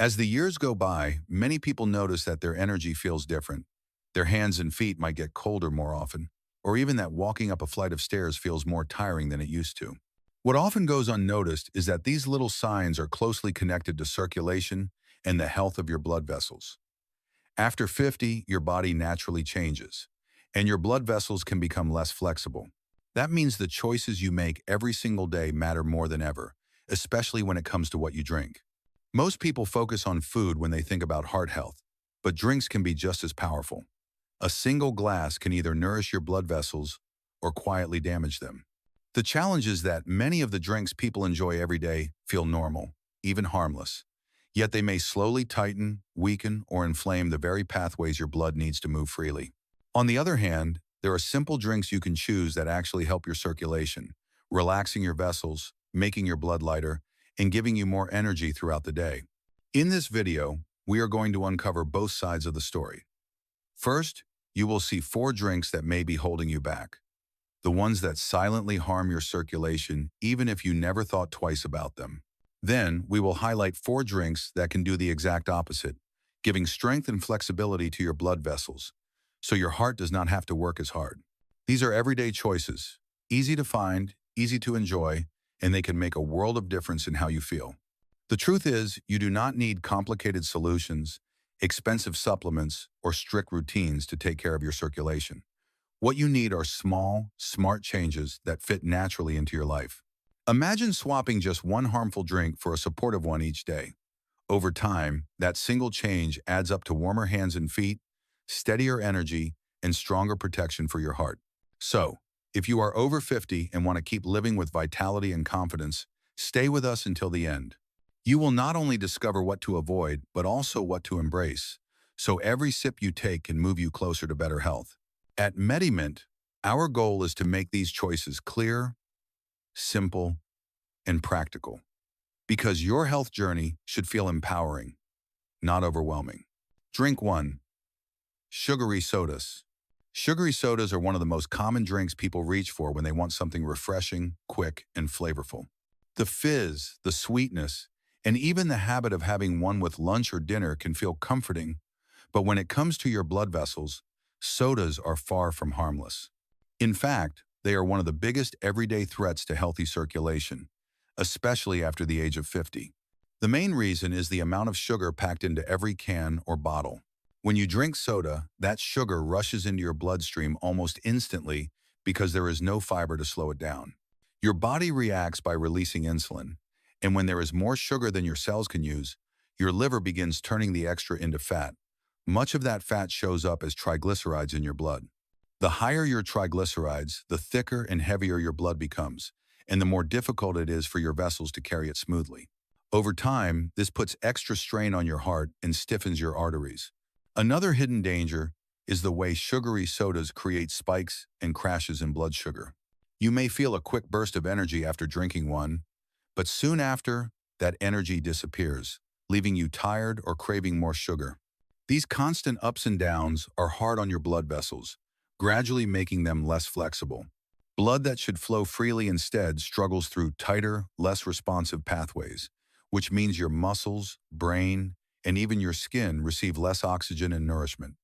As the years go by, many people notice that their energy feels different. Their hands and feet might get colder more often, or even that walking up a flight of stairs feels more tiring than it used to. What often goes unnoticed is that these little signs are closely connected to circulation and the health of your blood vessels. After 50, your body naturally changes, and your blood vessels can become less flexible. That means the choices you make every single day matter more than ever, especially when it comes to what you drink. Most people focus on food when they think about heart health, but drinks can be just as powerful. A single glass can either nourish your blood vessels or quietly damage them. The challenge is that many of the drinks people enjoy every day feel normal, even harmless. Yet they may slowly tighten, weaken, or inflame the very pathways your blood needs to move freely. On the other hand, there are simple drinks you can choose that actually help your circulation, relaxing your vessels, making your blood lighter, and giving you more energy throughout the day. In this video, we are going to uncover both sides of the story. First, you will see 4 drinks that may be holding you back. The ones that silently harm your circulation even if you never thought twice about them. Then, we will highlight 4 drinks that can do the exact opposite, giving strength and flexibility to your blood vessels, so your heart does not have to work as hard. These are everyday choices, easy to find, easy to enjoy, and they can make a world of difference in how you feel. The truth is, you do not need complicated solutions, expensive supplements, or strict routines to take care of your circulation. What you need are small, smart changes that fit naturally into your life. Imagine swapping just one harmful drink for a supportive one each day. Over time, that single change adds up to warmer hands and feet, steadier energy, and stronger protection for your heart. So, if you are over 50 and want to keep living with vitality and confidence, stay with us until the end. You will not only discover what to avoid, but also what to embrace, so every sip you take can move you closer to better health. At MediMint, our goal is to make these choices clear, simple, and practical, because your health journey should feel empowering, not overwhelming. Drink 1. Sugary sodas. Sugary sodas are one of the most common drinks people reach for when they want something refreshing, quick, and flavorful. The fizz, the sweetness, and even the habit of having one with lunch or dinner can feel comforting, but when it comes to your blood vessels, sodas are far from harmless. In fact, they are one of the biggest everyday threats to healthy circulation, especially after the age of 50. The main reason is the amount of sugar packed into every can or bottle. When you drink soda, that sugar rushes into your bloodstream almost instantly because there is no fiber to slow it down. Your body reacts by releasing insulin, and when there is more sugar than your cells can use, your liver begins turning the extra into fat. Much of that fat shows up as triglycerides in your blood. The higher your triglycerides, the thicker and heavier your blood becomes, and the more difficult it is for your vessels to carry it smoothly. Over time, this puts extra strain on your heart and stiffens your arteries. Another hidden danger is the way sugary sodas create spikes and crashes in blood sugar. You may feel a quick burst of energy after drinking one, but soon after, that energy disappears, leaving you tired or craving more sugar. These constant ups and downs are hard on your blood vessels, gradually making them less flexible. Blood that should flow freely instead struggles through tighter, less responsive pathways, which means your muscles, brain, and even your skin receive less oxygen and nourishment.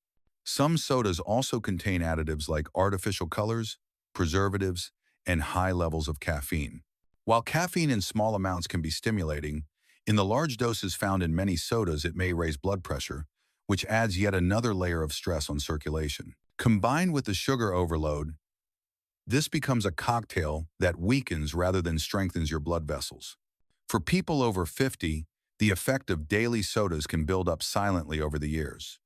Some sodas also contain additives like artificial colors, preservatives, and high levels of caffeine. While caffeine in small amounts can be stimulating, in the large doses found in many sodas it may raise blood pressure, which adds yet another layer of stress on circulation. Combined with the sugar overload, this becomes a cocktail that weakens rather than strengthens your blood vessels. For people over 50, the effect of daily sodas can build up silently over the years.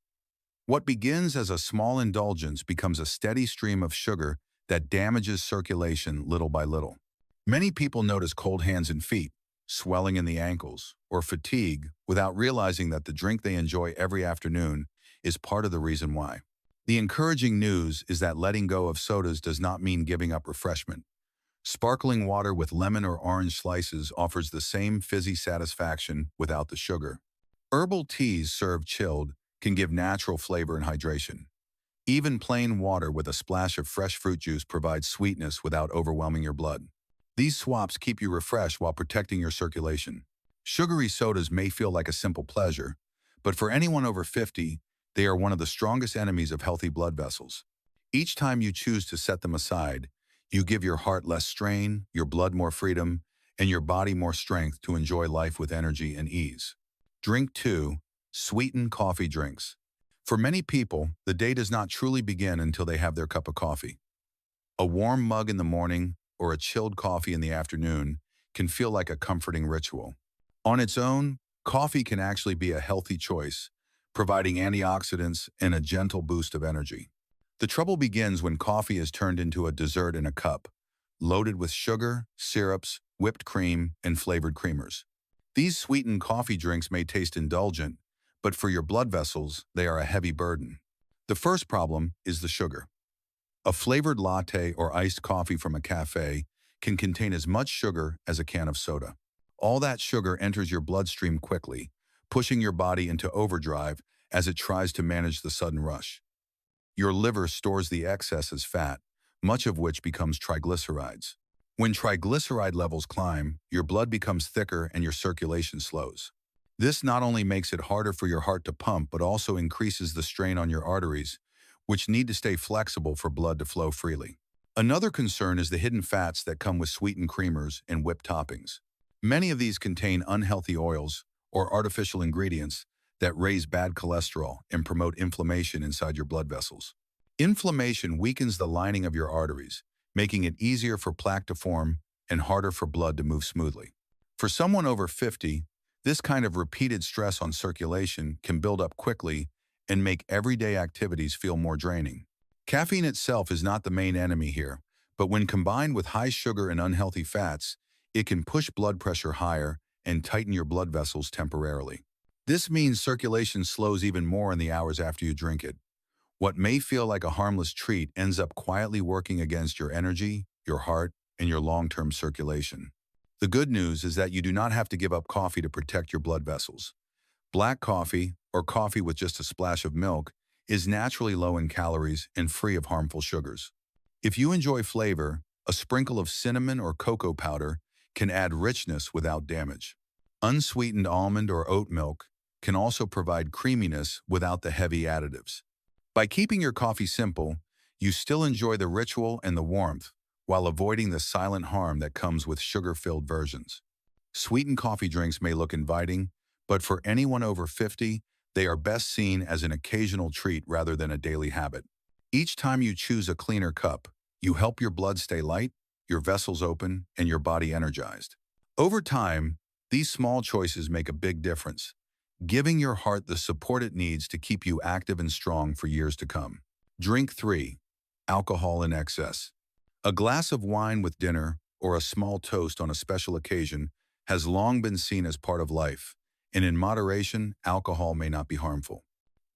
What begins as a small indulgence becomes a steady stream of sugar that damages circulation little by little. Many people notice cold hands and feet, swelling in the ankles, or fatigue without realizing that the drink they enjoy every afternoon is part of the reason why. The encouraging news is that letting go of sodas does not mean giving up refreshment. Sparkling water with lemon or orange slices offers the same fizzy satisfaction without the sugar. Herbal teas served chilled can give natural flavor and hydration. Even plain water with a splash of fresh fruit juice provides sweetness without overwhelming your blood. These swaps keep you refreshed while protecting your circulation. Sugary sodas may feel like a simple pleasure, but for anyone over 50, they are one of the strongest enemies of healthy blood vessels. Each time you choose to set them aside, you give your heart less strain, your blood more freedom, and your body more strength to enjoy life with energy and ease. Drink 2. Sweetened coffee drinks. For many people, the day does not truly begin until they have their cup of coffee. A warm mug in the morning or a chilled coffee in the afternoon can feel like a comforting ritual. On its own, coffee can actually be a healthy choice, providing antioxidants and a gentle boost of energy. The trouble begins when coffee is turned into a dessert in a cup, loaded with sugar, syrups, whipped cream, and flavored creamers. These sweetened coffee drinks may taste indulgent, but for your blood vessels, they are a heavy burden. The first problem is the sugar. A flavored latte or iced coffee from a cafe can contain as much sugar as a can of soda. All that sugar enters your bloodstream quickly, pushing your body into overdrive as it tries to manage the sudden rush. Your liver stores the excess as fat, much of which becomes triglycerides. When triglyceride levels climb, your blood becomes thicker and your circulation slows. This not only makes it harder for your heart to pump, but also increases the strain on your arteries, which need to stay flexible for blood to flow freely. Another concern is the hidden fats that come with sweetened creamers and whipped toppings. Many of these contain unhealthy oils or artificial ingredients that raise bad cholesterol and promote inflammation inside your blood vessels. Inflammation weakens the lining of your arteries, making it easier for plaque to form and harder for blood to move smoothly. For someone over 50, this kind of repeated stress on circulation can build up quickly and make everyday activities feel more draining. Caffeine itself is not the main enemy here, but when combined with high sugar and unhealthy fats, it can push blood pressure higher and tighten your blood vessels temporarily. This means circulation slows even more in the hours after you drink it. What may feel like a harmless treat ends up quietly working against your energy, your heart, and your long-term circulation. The good news is that you do not have to give up coffee to protect your blood vessels. Black coffee, or coffee with just a splash of milk, is naturally low in calories and free of harmful sugars. If you enjoy flavor, a sprinkle of cinnamon or cocoa powder can add richness without damage. Unsweetened almond or oat milk can also provide creaminess without the heavy additives. By keeping your coffee simple, you still enjoy the ritual and the warmth while avoiding the silent harm that comes with sugar-filled versions. Sweetened coffee drinks may look inviting, but for anyone over 50, they are best seen as an occasional treat rather than a daily habit. Each time you choose a cleaner cup, you help your blood stay light, your vessels open, and your body energized. Over time, these small choices make a big difference, giving your heart the support it needs to keep you active and strong for years to come. Drink 3. Alcohol in excess. A glass of wine with dinner or a small toast on a special occasion has long been seen as part of life, and in moderation, alcohol may not be harmful.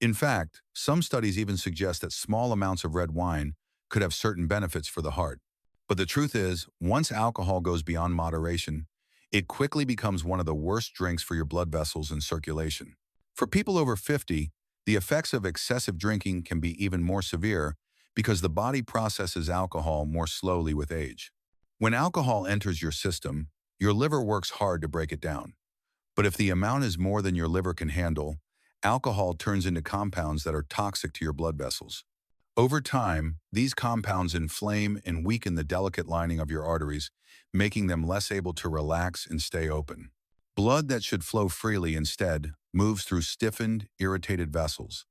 In fact, some studies even suggest that small amounts of red wine could have certain benefits for the heart. But the truth is, once alcohol goes beyond moderation, it quickly becomes one of the worst drinks for your blood vessels and circulation. For people over 50, the effects of excessive drinking can be even more severe because the body processes alcohol more slowly with age. When alcohol enters your system, your liver works hard to break it down. But if the amount is more than your liver can handle, alcohol turns into compounds that are toxic to your blood vessels. Over time, these compounds inflame and weaken the delicate lining of your arteries, making them less able to relax and stay open. Blood that should flow freely instead moves through stiffened, irritated vessels,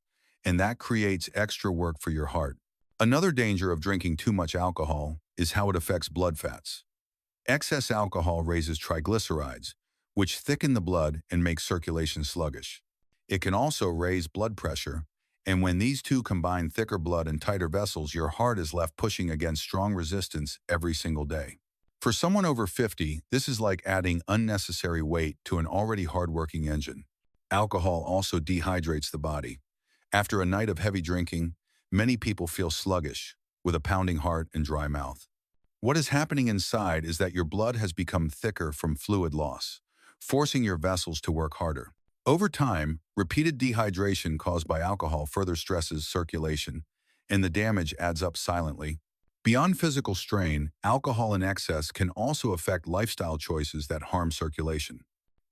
and that creates extra work for your heart. Another danger of drinking too much alcohol is how it affects blood fats. Excess alcohol raises triglycerides, which thicken the blood and make circulation sluggish. It can also raise blood pressure, and when these two combine thicker blood and tighter vessels, your heart is left pushing against strong resistance every single day. For someone over 50, this is like adding unnecessary weight to an already hard-working engine. Alcohol also dehydrates the body. After a night of heavy drinking, many people feel sluggish, with a pounding heart and dry mouth. What is happening inside is that your blood has become thicker from fluid loss, forcing your vessels to work harder. Over time, repeated dehydration caused by alcohol further stresses circulation, and the damage adds up silently. Beyond physical strain, alcohol in excess can also affect lifestyle choices that harm circulation.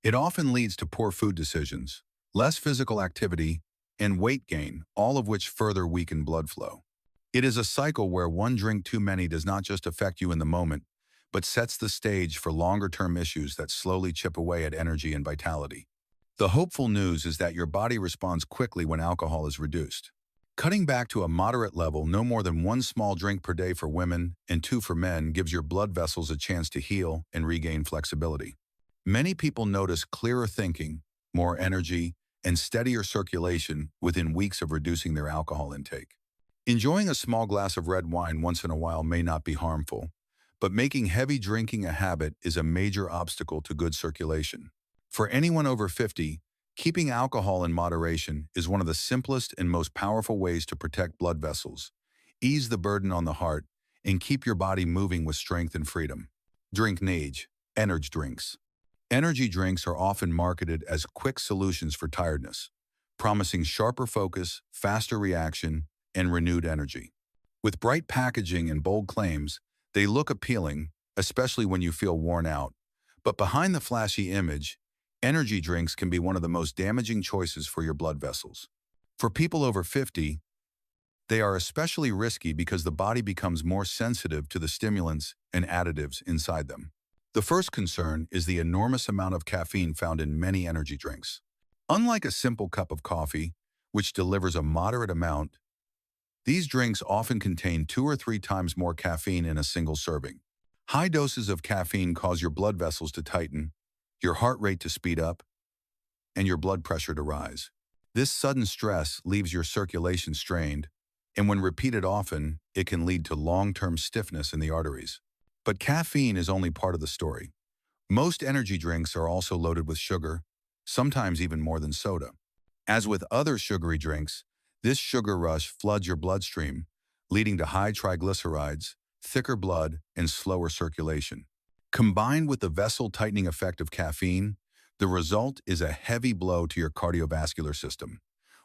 It often leads to poor food decisions, less physical activity, and weight gain, all of which further weaken blood flow. It is a cycle where one drink too many does not just affect you in the moment, but sets the stage for longer-term issues that slowly chip away at energy and vitality. The hopeful news is that your body responds quickly when alcohol is reduced. Cutting back to a moderate level, no more than one small drink per day for women and two for men, gives your blood vessels a chance to heal and regain flexibility. Many people notice clearer thinking, more energy, and steadier circulation within weeks of reducing their alcohol intake. Enjoying a small glass of red wine once in a while may not be harmful, but making heavy drinking a habit is a major obstacle to good circulation. For anyone over 50, keeping alcohol in moderation is one of the simplest and most powerful ways to protect blood vessels, ease the burden on the heart, and keep your body moving with strength and freedom. Drink Nage, energy drinks. Energy drinks are often marketed as quick solutions for tiredness, promising sharper focus, faster reaction, and renewed energy. With bright packaging and bold claims, they look appealing, especially when you feel worn out. But behind the flashy image, energy drinks can be one of the most damaging choices for your blood vessels. For people over 50, they are especially risky because the body becomes more sensitive to the stimulants and additives inside them. The first concern is the enormous amount of caffeine found in many energy drinks. Unlike a simple cup of coffee, which delivers a moderate amount, these drinks often contain 2 or 3 times more caffeine in a single serving. High doses of caffeine cause your blood vessels to tighten, your heart rate to speed up, and your blood pressure to rise. This sudden stress leaves your circulation strained, and when repeated often, it can lead to long-term stiffness in the arteries. But caffeine is only part of the story. Most energy drinks are also loaded with sugar, sometimes even more than soda. As with other sugary drinks, this sugar rush floods your bloodstream, leading to high triglycerides, thicker blood, and slower circulation. Combined with the vessel-tightening effect of caffeine, the result is a heavy blow to your cardiovascular system.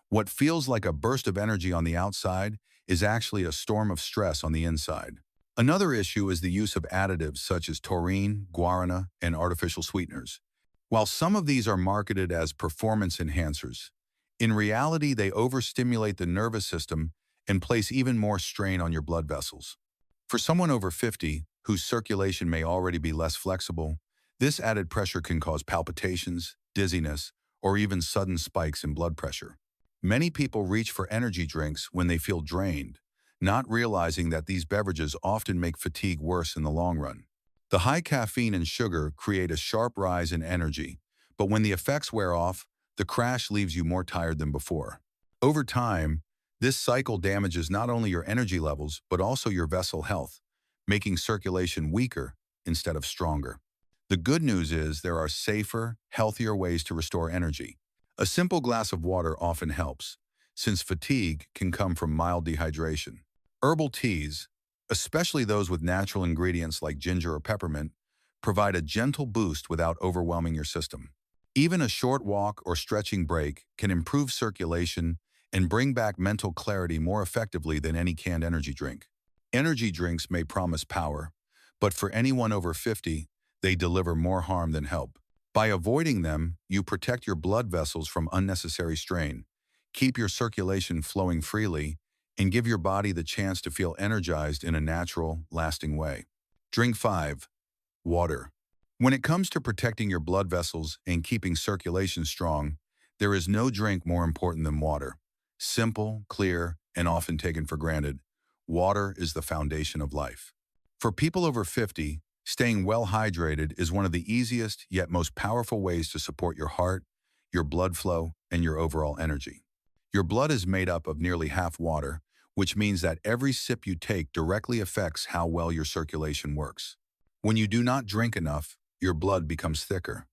What feels like a burst of energy on the outside is actually a storm of stress on the inside. Another issue is the use of additives such as taurine, guarana, and artificial sweeteners. While some of these are marketed as performance enhancers, in reality they overstimulate the nervous system and place even more strain on your blood vessels. For someone over 50, whose circulation may already be less flexible, this added pressure can cause palpitations, dizziness, or even sudden spikes in blood pressure. Many people reach for energy drinks when they feel drained, not realizing that these beverages often make fatigue worse in the long run. The high caffeine and sugar create a sharp rise in energy, but when the effects wear off, the crash leaves you more tired than before. Over time, this cycle damages not only your energy levels, but also your vessel health, making circulation weaker instead of stronger. The good news is there are safer, healthier ways to restore energy. A simple glass of water often helps, since fatigue can come from mild dehydration. Herbal teas, especially those with natural ingredients like ginger or peppermint, provide a gentle boost without overwhelming your system. Even a short walk or stretching break can improve circulation and bring back mental clarity more effectively than any canned energy drink. Energy drinks may promise power, but for anyone over 50, they deliver more harm than help. By avoiding them, you protect your blood vessels from unnecessary strain, keep your circulation flowing freely, and give your body the chance to feel energized in a natural, lasting way. Drink 5. Water. When it comes to protecting your blood vessels and keeping circulation strong, there is no drink more important than water. Simple, clear, and often taken for granted, water is the foundation of life. For people over 50, staying well hydrated is one of the easiest yet most powerful ways to support your heart, your blood flow, and your overall energy. Your blood is made up of nearly half water, which means that every sip you take directly affects how well your circulation works. When you do not drink enough, your blood becomes thicker.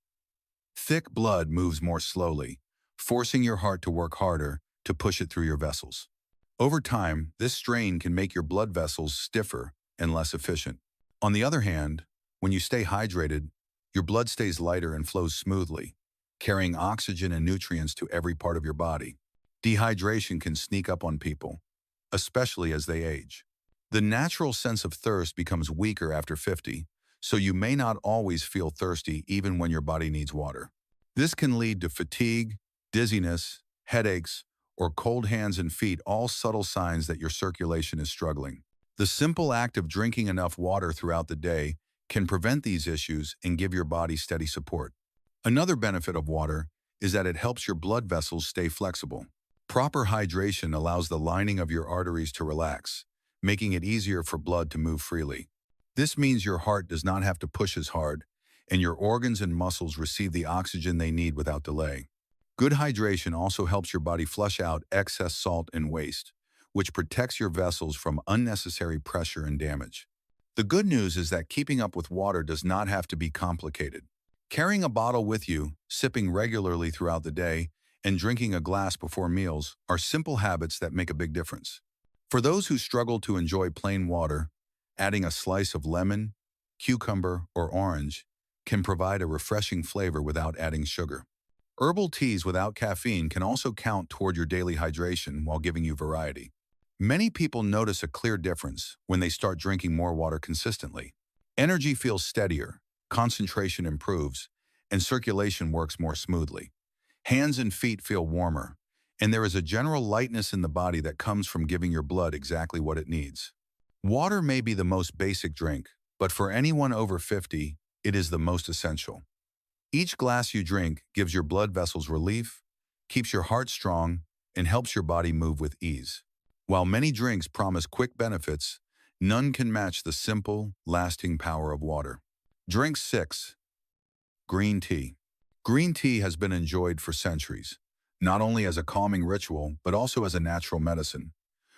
Thick blood moves more slowly, forcing your heart to work harder to push it through your vessels. Over time, this strain can make your blood vessels stiffer and less efficient. On the other hand, when you stay hydrated, your blood stays lighter and flows smoothly, carrying oxygen and nutrients to every part of your body. Dehydration can sneak up on people, especially as they age. The natural sense of thirst becomes weaker after 50, so you may not always feel thirsty even when your body needs water. This can lead to fatigue, dizziness, headaches, or cold hands and feet, all subtle signs that your circulation is struggling. The simple act of drinking enough water throughout the day can prevent these issues and give your body steady support. Another benefit of water is that it helps your blood vessels stay flexible. Proper hydration allows the lining of your arteries to relax, making it easier for blood to move freely. This means your heart does not have to push as hard, and your organs and muscles receive the oxygen they need without delay. Good hydration also helps your body flush out excess salt and waste, which protects your vessels from unnecessary pressure and damage. The good news is that keeping up with water does not have to be complicated. Carrying a bottle with you, sipping regularly throughout the day, and drinking a glass before meals are simple habits that make a big difference. For those who struggle to enjoy plain water, adding a slice of lemon, cucumber, or orange can provide a refreshing flavor without adding sugar. Herbal teas without caffeine can also count toward your daily hydration while giving you variety. Many people notice a clear difference when they start drinking more water consistently. Energy feels steadier, concentration improves, and circulation works more smoothly. Hands and feet feel warmer, and there is a general lightness in the body that comes from giving your blood exactly what it needs. Water may be the most basic drink, but for anyone over 50, it is the most essential. Each glass you drink gives your blood vessels relief, keeps your heart strong, and helps your body move with ease. While many drinks promise quick benefits, none can match the simple, lasting power of water. Drink 6. Green tea. Green tea has been enjoyed for centuries, not only as a calming ritual, but also as a natural medicine.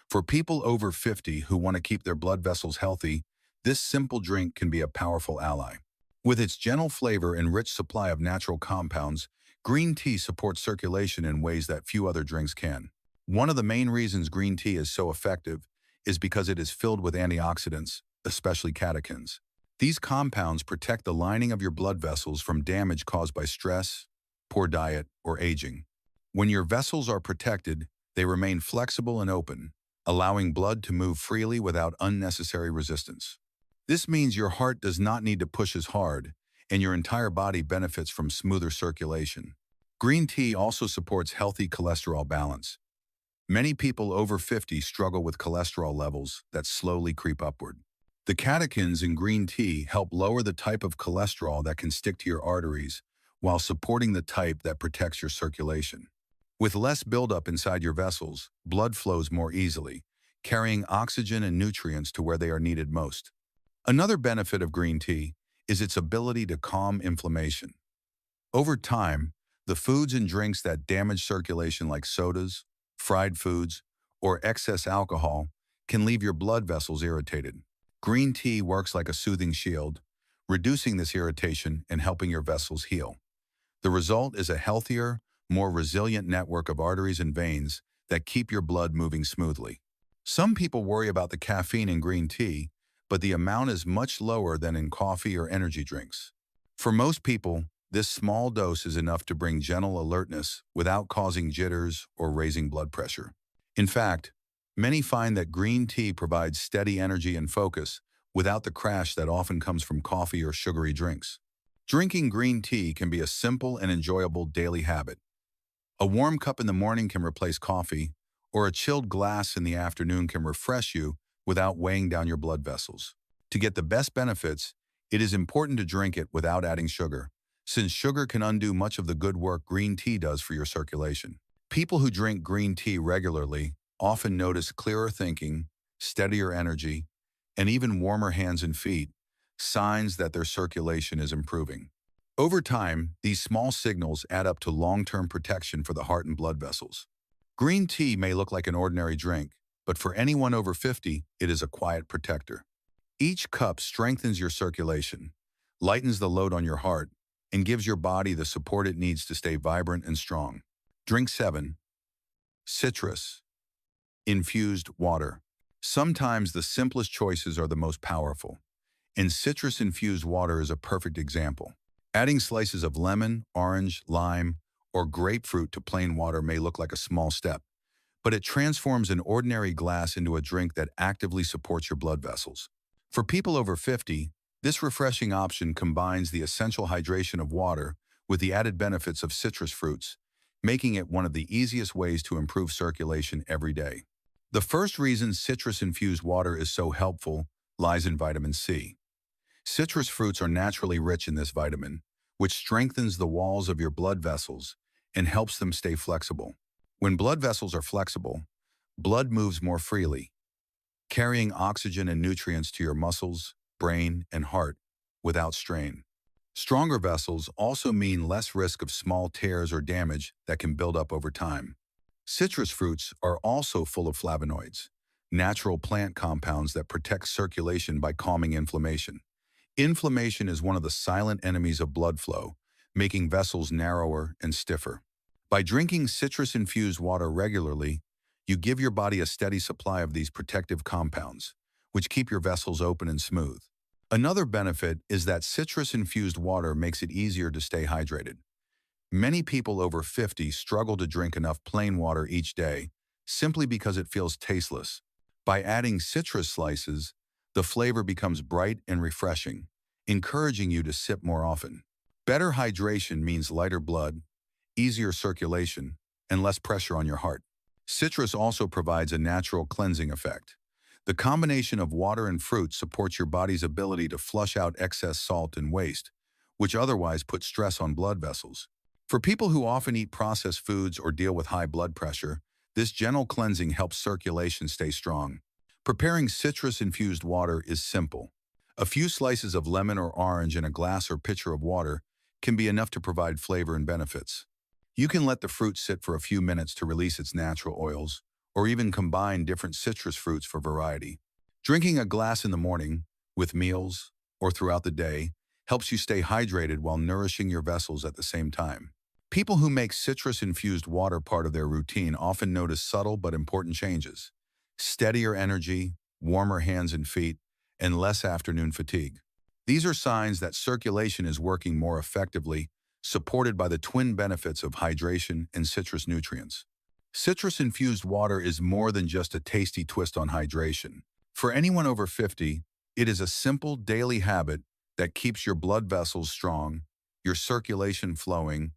For people over 50 who want to keep their blood vessels healthy, this simple drink can be a powerful ally. With its gentle flavor and rich supply of natural compounds, green tea supports circulation in ways that few other drinks can. One of the main reasons green tea is so effective is because it is filled with antioxidants, especially catechins. These compounds protect the lining of your blood vessels from damage caused by stress, poor diet, or aging. When your vessels are protected, they remain flexible and open, allowing blood to move freely without unnecessary resistance. This means your heart does not need to push as hard, and your entire body benefits from smoother circulation. Green tea also supports healthy cholesterol balance. Many people over 50 struggle with cholesterol levels that slowly creep upward. The catechins in green tea help lower the type of cholesterol that can stick to your arteries while supporting the type that protects your circulation. With less buildup inside your vessels, blood flows more easily, carrying oxygen and nutrients to where they are needed most. Another benefit of green tea is its ability to calm inflammation. Over time, the foods and drinks that damage circulation like sodas, fried foods, or excess alcohol can leave your blood vessels irritated. Green tea works like a soothing shield, reducing this irritation and helping your vessels heal. The result is a healthier, more resilient network of arteries and veins that keep your blood moving smoothly. Some people worry about the caffeine in green tea, but the amount is much lower than in coffee or energy drinks. For most people, this small dose is enough to bring gentle alertness without causing jitters or raising blood pressure. In fact, many find that green tea provides steady energy and focus without the crash that often comes from coffee or sugary drinks. Drinking green tea can be a simple and enjoyable daily habit. A warm cup in the morning can replace coffee, or a chilled glass in the afternoon can refresh you without weighing down your blood vessels. To get the best benefits, it is important to drink it without adding sugar, since sugar can undo much of the good work green tea does for your circulation. People who drink green tea regularly often notice clearer thinking, steadier energy, and even warmer hands and feet, signs that their circulation is improving. Over time, these small signals add up to long-term protection for the heart and blood vessels. Green tea may look like an ordinary drink, but for anyone over 50, it is a quiet protector. Each cup strengthens your circulation, lightens the load on your heart, and gives your body the support it needs to stay vibrant and strong. Drink 7. Citrus. Infused water. Sometimes the simplest choices are the most powerful, and citrus-infused water is a perfect example. Adding slices of lemon, orange, lime, or grapefruit to plain water may look like a small step, but it transforms an ordinary glass into a drink that actively supports your blood vessels. For people over 50, this refreshing option combines the essential hydration of water with the added benefits of citrus fruits, making it one of the easiest ways to improve circulation every day. The first reason citrus-infused water is so helpful lies in vitamin C. Citrus fruits are naturally rich in this vitamin, which strengthens the walls of your blood vessels and helps them stay flexible. When blood vessels are flexible, blood moves more freely, carrying oxygen and nutrients to your muscles, brain, and heart without strain. Stronger vessels also mean less risk of small tears or damage that can build up over time. Citrus fruits are also full of flavonoids, natural plant compounds that protect circulation by calming inflammation. Inflammation is one of the silent enemies of blood flow, making vessels narrower and stiffer. By drinking citrus-infused water regularly, you give your body a steady supply of these protective compounds, which keep your vessels open and smooth. Another benefit is that citrus-infused water makes it easier to stay hydrated. Many people over 50 struggle to drink enough plain water each day simply because it feels tasteless. By adding citrus slices, the flavor becomes bright and refreshing, encouraging you to sip more often. Better hydration means lighter blood, easier circulation, and less pressure on your heart. Citrus also provides a natural cleansing effect. The combination of water and fruit supports your body's ability to flush out excess salt and waste, which otherwise puts stress on blood vessels. For people who often eat processed foods or deal with high blood pressure, this gentle cleansing helps circulation stay strong. Preparing citrus-infused water is simple. A few slices of lemon or orange in a glass or pitcher of water can be enough to provide flavor and benefits. You can let the fruit sit for a few minutes to release its natural oils, or even combine different citrus fruits for variety. Drinking a glass in the morning, with meals, or throughout the day, helps you stay hydrated while nourishing your vessels at the same time. People who make citrus-infused water part of their routine often notice subtle but important changes: steadier energy, warmer hands and feet, and less afternoon fatigue. These are signs that circulation is working more effectively, supported by the twin benefits of hydration and citrus nutrients. Citrus-infused water is more than just a tasty twist on hydration. For anyone over 50, it is a simple daily habit that keeps your blood vessels strong, your circulation flowing,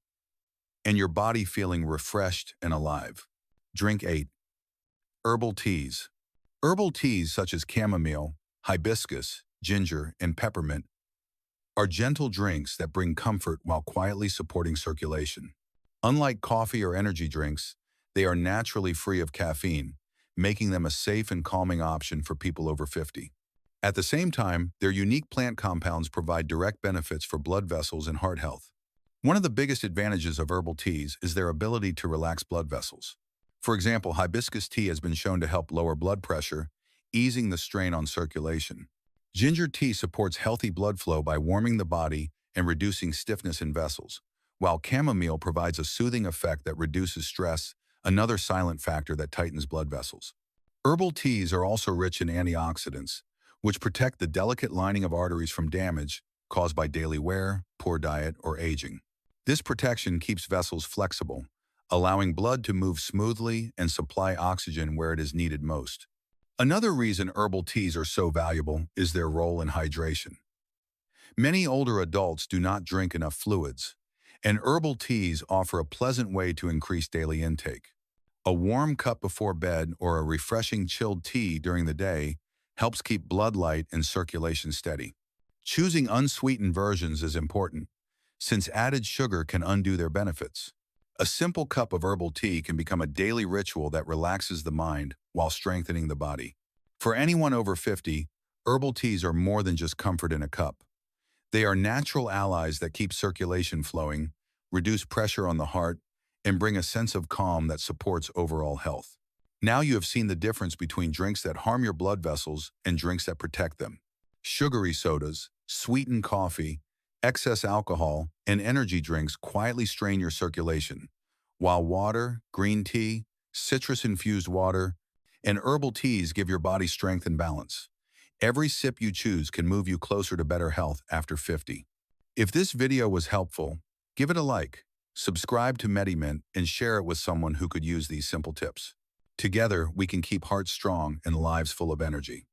and your body feeling refreshed and alive. Drink 8. Herbal teas. Herbal teas such as chamomile, hibiscus, ginger, and peppermint are gentle drinks that bring comfort while quietly supporting circulation. Unlike coffee or energy drinks, they are naturally free of caffeine, making them a safe and calming option for people over 50. At the same time, their unique plant compounds provide direct benefits for blood vessels and heart health. One of the biggest advantages of herbal teas is their ability to relax blood vessels. For example, hibiscus tea has been shown to help lower blood pressure, easing the strain on circulation. Ginger tea supports healthy blood flow by warming the body and reducing stiffness in vessels, while chamomile provides a soothing effect that reduces stress, another silent factor that tightens blood vessels. Herbal teas are also rich in antioxidants, which protect the delicate lining of arteries from damage caused by daily wear, poor diet, or aging. This protection keeps vessels flexible, allowing blood to move smoothly and supply oxygen where it is needed most. Another reason herbal teas are so valuable is their role in hydration. Many older adults do not drink enough fluids, and herbal teas offer a pleasant way to increase daily intake. A warm cup before bed or a refreshing chilled tea during the day helps keep blood light and circulation steady. Choosing unsweetened versions is important, since added sugar can undo their benefits. A simple cup of herbal tea can become a daily ritual that relaxes the mind while strengthening the body. For anyone over 50, herbal teas are more than just comfort in a cup. They are natural allies that keep circulation flowing, reduce pressure on the heart, and bring a sense of calm that supports overall health. Now you have seen the difference between drinks that harm your blood vessels and drinks that protect them. Sugary sodas, sweetened coffee, excess alcohol, and energy drinks quietly strain your circulation, while water, green tea, citrus-infused water, and herbal teas give your body strength and balance. Every sip you choose can move you closer to better health after 50. If this video was helpful, give it a like, subscribe to MediMint, and share it with someone who could use these simple tips. Together, we can keep hearts strong and lives full of energy.